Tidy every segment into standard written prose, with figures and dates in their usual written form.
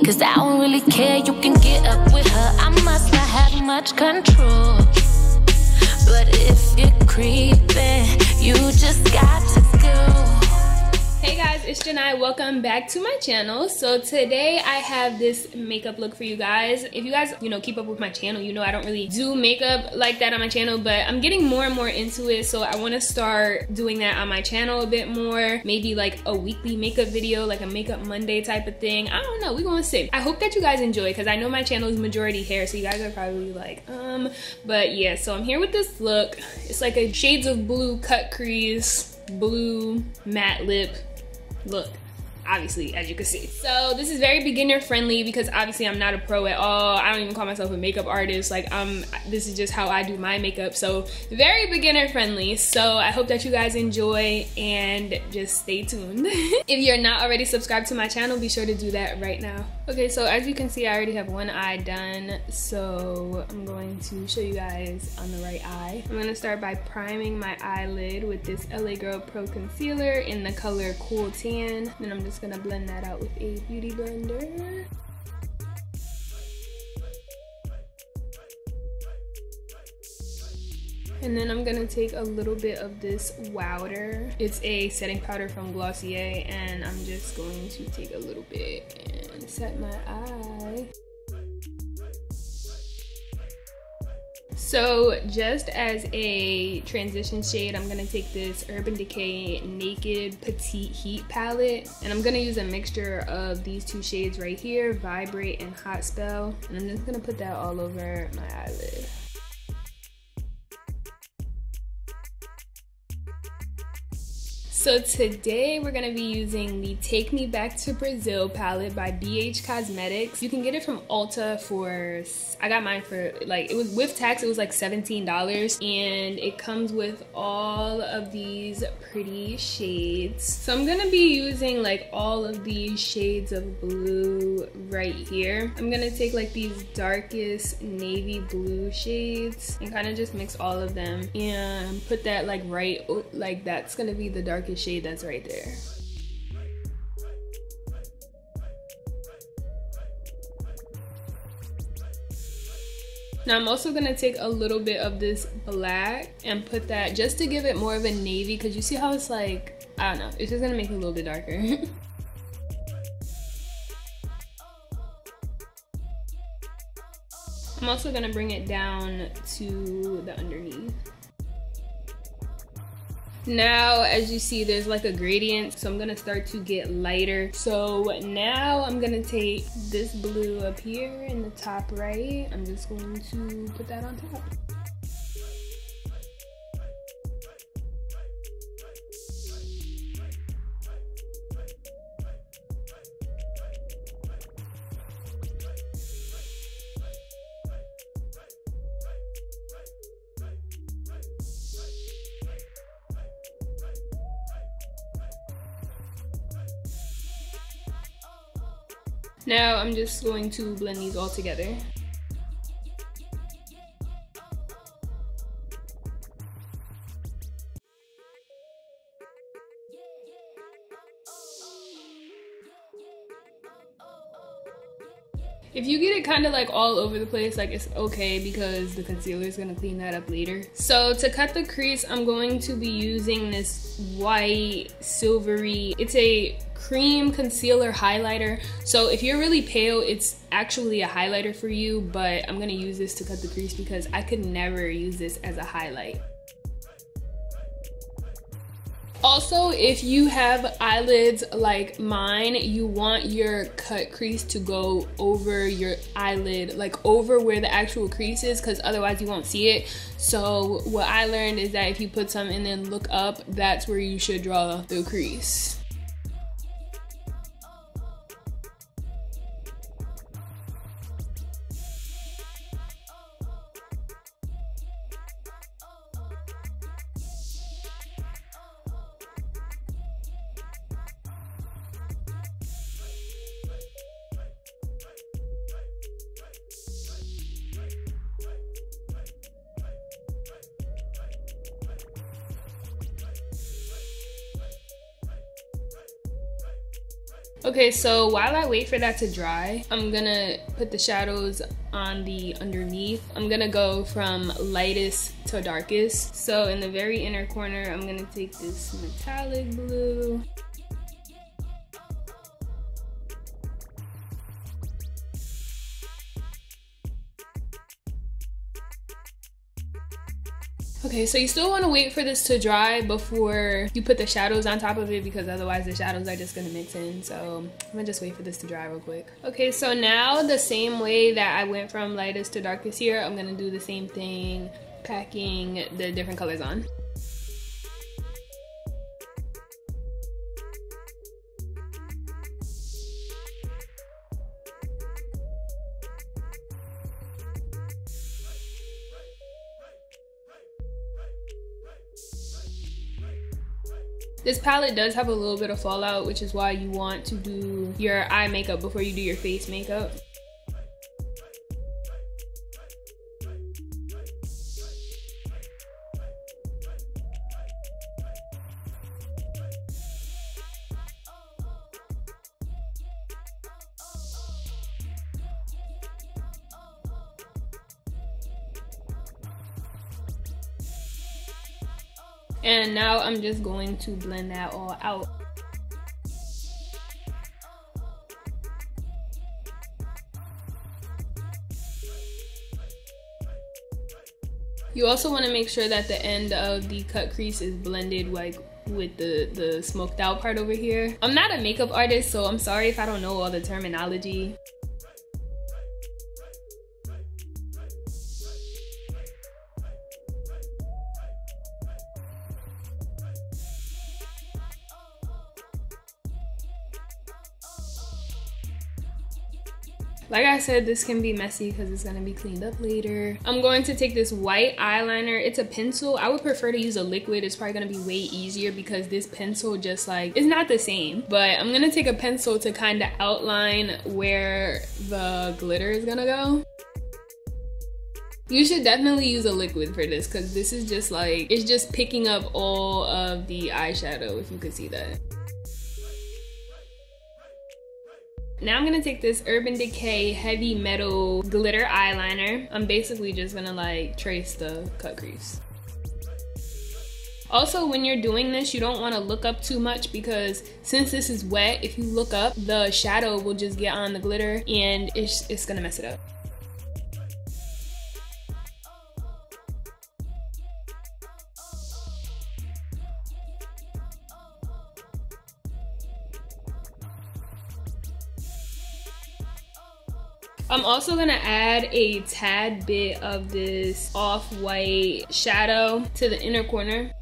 Cause I don't really care, you can get up with her. I must not have much control. But if you're creeping, you just got to go. Hey guys, it's Janai. Welcome back to my channel. So today I have this makeup look for you guys. If you guys, keep up with my channel, I don't really do makeup like that on my channel, but I'm getting more and more into it. So I want to start doing that on my channel a bit more. Maybe like a weekly makeup video, like a Makeup Monday type of thing. I don't know, we're gonna see. I hope that you guys enjoy because I know my channel is majority hair, so you guys are probably like, but yeah, so I'm here with this look. It's like a shades of blue cut crease, blue matte lip look, obviously, as you can see. So this is very beginner friendly because obviously I'm not a pro at all. I don't even call myself a makeup artist. Like this is just how I do my makeup. So very beginner friendly. So I hope that you guys enjoy and just stay tuned. If you're not already subscribed to my channel, be sure to do that right now. Okay, so as you can see, I already have one eye done. So I'm going to show you guys on the right eye. I'm gonna start by priming my eyelid with this LA Girl Pro Concealer in the color Cool Tan. Then I'm just gonna blend that out with a beauty blender. And then I'm gonna take a little bit of this Wowder. It's a setting powder from Glossier, and I'm just going to take a little bit and set my eye. So just as a transition shade, I'm gonna take this Urban Decay Naked Petite Heat palette, and I'm gonna use a mixture of these two shades right here, Vibrate and Hot Spell, and I'm just gonna put that all over my eyelid. So today we're gonna be using the Take Me Back to Brazil palette by BH Cosmetics. You can get it from Ulta for, I got mine for like, it was with tax, it was like $17. And it comes with all of these pretty shades. So I'm gonna be using like all of these shades of blue right here. I'm gonna take like these darkest navy blue shades and kind of just mix all of them and put that like right, like that's gonna be the darkest shade that's right there. Now I'm also gonna take a little bit of this black and put that just to give it more of a navy, because you see how it's like, I don't know, it's just gonna make it a little bit darker. I'm also gonna bring it down to the underneath. Now, as you see, there's like a gradient, so I'm gonna start to get lighter. So now I'm gonna take this blue up here in the top right. I'm just going to put that on top. Now I'm just going to blend these all together. If you get it kind of like all over the place, like it's okay because the concealer is going to clean that up later. So to cut the crease, I'm going to be using this white silvery, it's a cream concealer highlighter. So if you're really pale, it's actually a highlighter for you, but I'm going to use this to cut the crease because I could never use this as a highlight. Also, if you have eyelids like mine, you want your cut crease to go over your eyelid, like over where the actual crease is, because otherwise you won't see it. So what I learned is that if you put some and then look up, that's where you should draw the crease. Okay, so while I wait for that to dry, I'm gonna put the shadows on the underneath. I'm gonna go from lightest to darkest. So in the very inner corner, I'm gonna take this metallic blue. Okay, so you still want to wait for this to dry before you put the shadows on top of it, because otherwise the shadows are just going to mix in. So I'm going to just wait for this to dry real quick. Okay, so now the same way that I went from lightest to darkest here, I'm going to do the same thing, packing the different colors on. This palette does have a little bit of fallout, which is why you want to do your eye makeup before you do your face makeup. And now I'm just going to blend that all out. You also want to make sure that the end of the cut crease is blended like with the smoked out part over here. I'm not a makeup artist, so I'm sorry if I don't know all the terminology. Like I said, this can be messy because it's gonna be cleaned up later. I'm going to take this white eyeliner. It's a pencil. I would prefer to use a liquid. It's probably gonna be way easier because this pencil just like, it's not the same. But I'm gonna take a pencil to kind of outline where the glitter is gonna go. You should definitely use a liquid for this because this is just like, it's just picking up all of the eyeshadow, if you could see that. Now I'm gonna take this Urban Decay Heavy Metal Glitter Eyeliner. I'm basically just gonna like trace the cut crease. Also, when you're doing this, you don't wanna look up too much because since this is wet, if you look up, the shadow will just get on the glitter and it's gonna mess it up. I'm also gonna add a tad bit of this off-white shadow to the inner corner.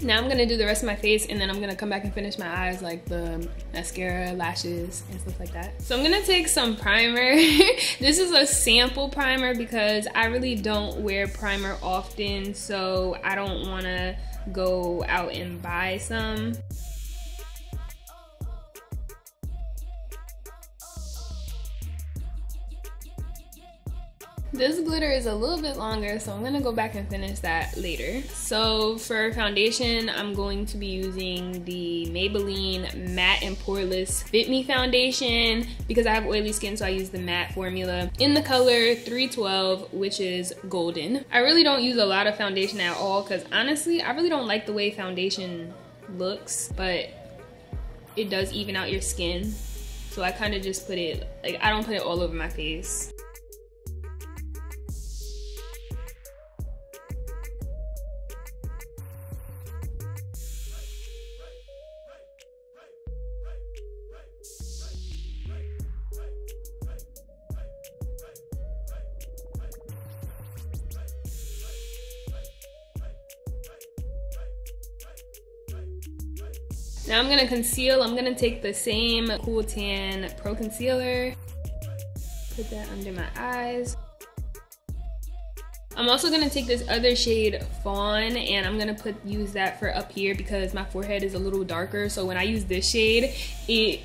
Now I'm gonna do the rest of my face and then I'm gonna come back and finish my eyes, like the mascara, lashes, and stuff like that. So I'm gonna take some primer. This is a sample primer because I really don't wear primer often, so I don't wanna go out and buy some. This glitter is a little bit longer, so I'm gonna go back and finish that later. So for foundation, I'm going to be using the Maybelline Matte and Poreless Fit Me foundation because I have oily skin, so I use the matte formula in the color 312, which is golden. I really don't use a lot of foundation at all because honestly, I really don't like the way foundation looks, but it does even out your skin. So I kind of just put it, like, I don't put it all over my face. Now I'm gonna conceal. I'm gonna take the same Cool Tan Pro Concealer, put that under my eyes. I'm also gonna take this other shade, Fawn, and I'm gonna use that for up here because my forehead is a little darker. So when I use this shade, it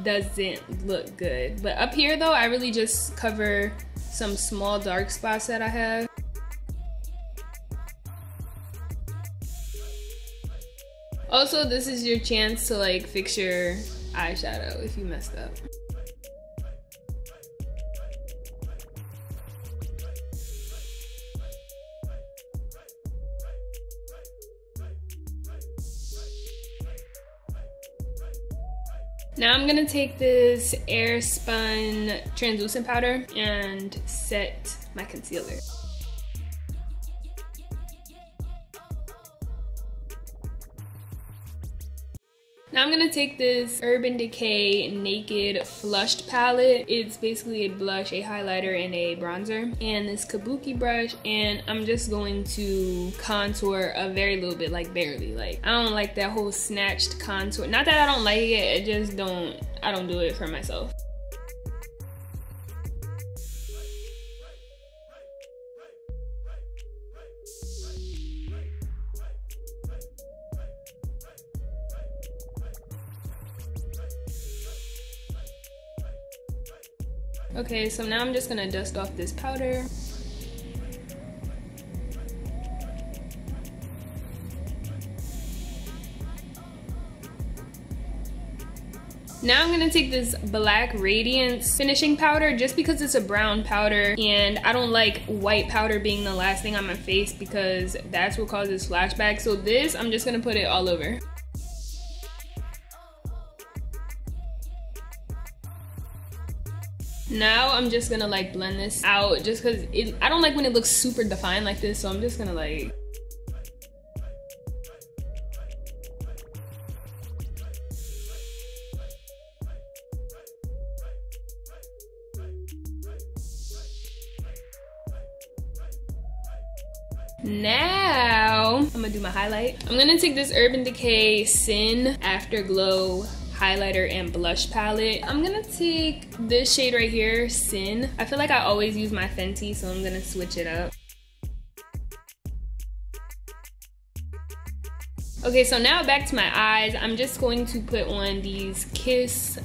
doesn't look good. But up here though, I really just cover some small dark spots that I have. Also, this is your chance to like fix your eyeshadow if you messed up. Now I'm gonna take this AirSpun translucent powder and set my concealer. Now I'm gonna take this Urban Decay Naked Flushed palette. It's basically a blush, a highlighter, and a bronzer. And this kabuki brush, and I'm just going to contour a very little bit, like barely. Like, I don't like that whole snatched contour. Not that I don't like it, I don't do it for myself. Okay, so now I'm just gonna dust off this powder. Now I'm gonna take this Black Radiance finishing powder just because it's a brown powder and I don't like white powder being the last thing on my face because that's what causes flashbacks. So this, I'm just gonna put it all over. Now I'm just gonna like blend this out just because I don't like when it looks super defined like this, so I'm just gonna like... Now I'm gonna do my highlight. I'm gonna take this Urban Decay Sin Afterglow highlighter and blush palette. I'm gonna take this shade right here, Sin. I feel like I always use my Fenty, so I'm gonna switch it up. Okay, so now back to my eyes. I'm just going to put on these Kiss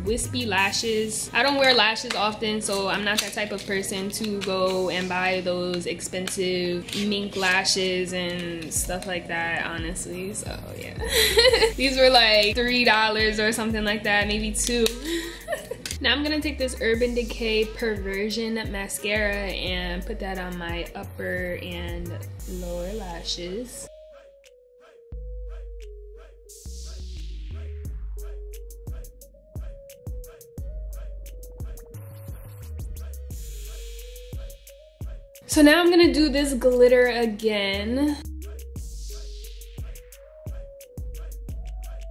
wispy lashes. I don't wear lashes often, so I'm not that type of person to go and buy those expensive mink lashes and stuff like that, honestly. So yeah. These were like $3 or something like that, maybe $2. Now I'm gonna take this Urban Decay Perversion mascara and put that on my upper and lower lashes. So now I'm gonna do this glitter again.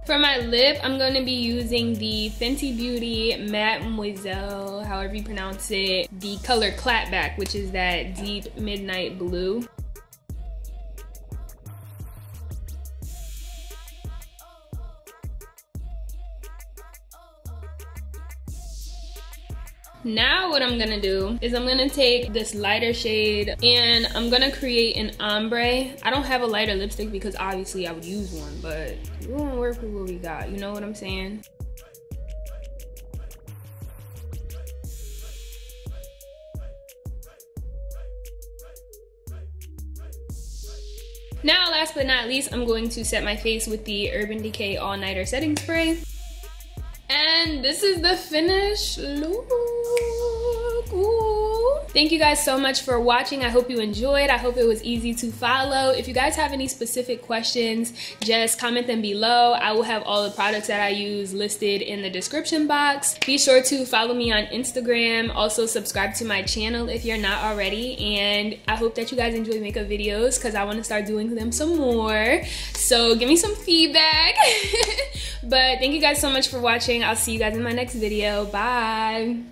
For my lip, I'm gonna be using the Fenty Beauty Matte Moiselle, however you pronounce it, the color Clapback, which is that deep midnight blue. Now what I'm gonna do is I'm gonna take this lighter shade and I'm gonna create an ombre. I don't have a lighter lipstick because obviously I would use one, but we're gonna work with what we got, you know what I'm saying? Now last but not least, I'm going to set my face with the Urban Decay All Nighter Setting Spray. And this is the finished look. Ooh. Thank you guys so much for watching. I hope you enjoyed. I hope it was easy to follow. If you guys have any specific questions, just comment them below. I will have all the products that I use listed in the description box. Be sure to follow me on Instagram. Also subscribe to my channel if you're not already. And I hope that you guys enjoy makeup videos because I want to start doing them some more. So give me some feedback. But thank you guys so much for watching. I'll see you guys in my next video. Bye.